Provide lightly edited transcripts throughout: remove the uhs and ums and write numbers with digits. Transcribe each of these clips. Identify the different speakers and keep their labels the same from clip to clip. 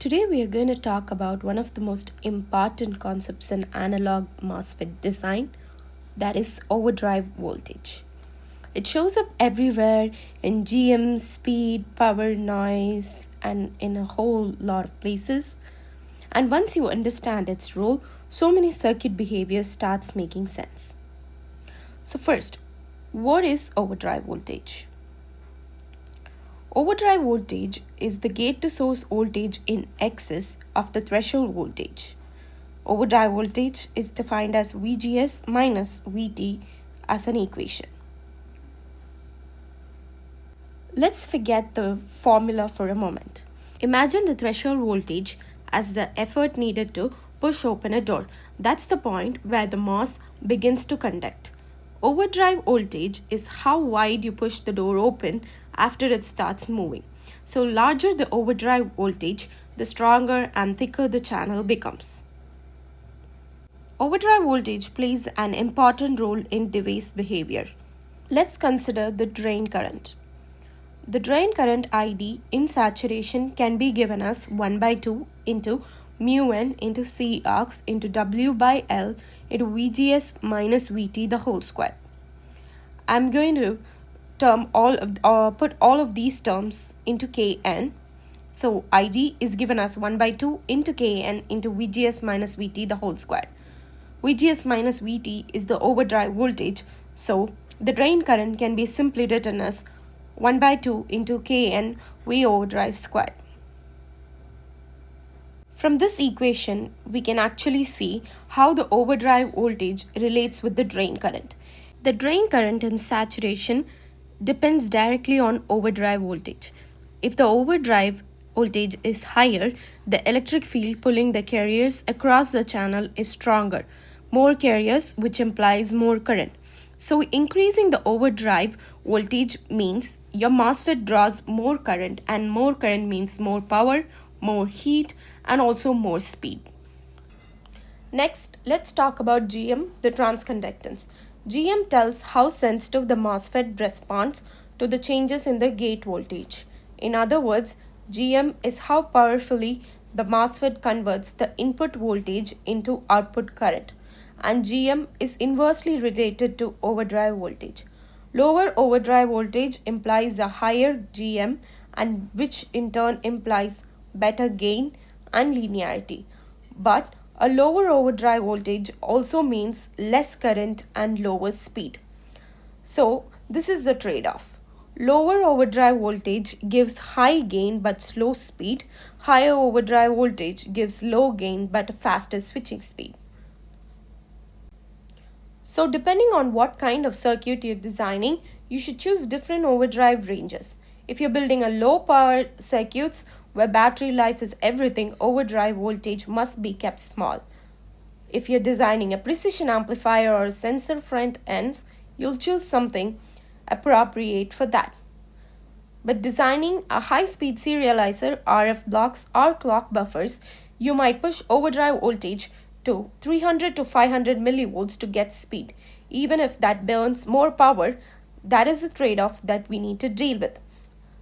Speaker 1: Today we are going to talk about one of the most important concepts in analog Mosfet design, that is overdrive voltage. It shows up everywhere in GM, speed, power, noise, and in a whole lot of places. And once you understand its role, so many circuit behavior starts making sense. So first, what is overdrive voltage? Overdrive voltage is the gate to source voltage in excess of the threshold voltage. Overdrive voltage is defined as VGS minus VT as an equation. Let's forget the formula for a moment. Imagine the threshold voltage as the effort needed to push open a door. That's the point where the MOS begins to conduct. Overdrive voltage is how wide you push the door open after it starts moving. So larger the overdrive voltage, the stronger and thicker the channel becomes. Overdrive voltage plays an important role in device behavior. Let's consider the drain current. The drain current ID in saturation can be given as 1 by 2 into mu n into C arcs into W by L into VGS minus VT the whole square. I'm going to put all of these terms into Kn. So ID is given as 1 by 2 into Kn into VGS minus VT the whole square. VGS minus VT is the overdrive voltage, so the drain current can be simply written as 1 by 2 into Kn V overdrive squared. From this equation, we can actually see how the overdrive voltage relates with the drain current. The drain current in saturation depends directly on overdrive voltage. If the overdrive voltage is higher, the electric field pulling the carriers across the channel is stronger. More carriers, which implies more current. So increasing the overdrive voltage means your MOSFET draws more current, and more current means more power, more heat, and also more speed. Next, let's talk about GM, the transconductance. GM tells how sensitive the MOSFET responds to the changes in the gate voltage. In other words, GM is how powerfully the MOSFET converts the input voltage into output current, and GM is inversely related to overdrive voltage. Lower overdrive voltage implies a higher GM, and which in turn implies better gain and linearity. But a lower overdrive voltage also means less current and lower speed. So this is the trade-off. Lower overdrive voltage gives high gain but slow speed. Higher overdrive voltage gives low gain but faster switching speed. So depending on what kind of circuit you're designing, you should choose different overdrive ranges. If you're building a low power circuits where battery life is everything, overdrive voltage must be kept small. If you're designing a precision amplifier or sensor front ends, you'll choose something appropriate for that. But designing a high-speed serializer, RF blocks, or clock buffers, you might push overdrive voltage to 300 to 500 millivolts to get speed. Even if that burns more power, that is the trade-off that we need to deal with.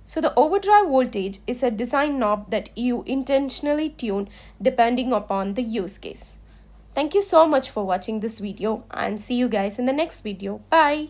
Speaker 1: So the overdrive voltage is a design knob that you intentionally tune depending upon the use case. Thank you so much for watching this video, and see you guys in the next video. Bye!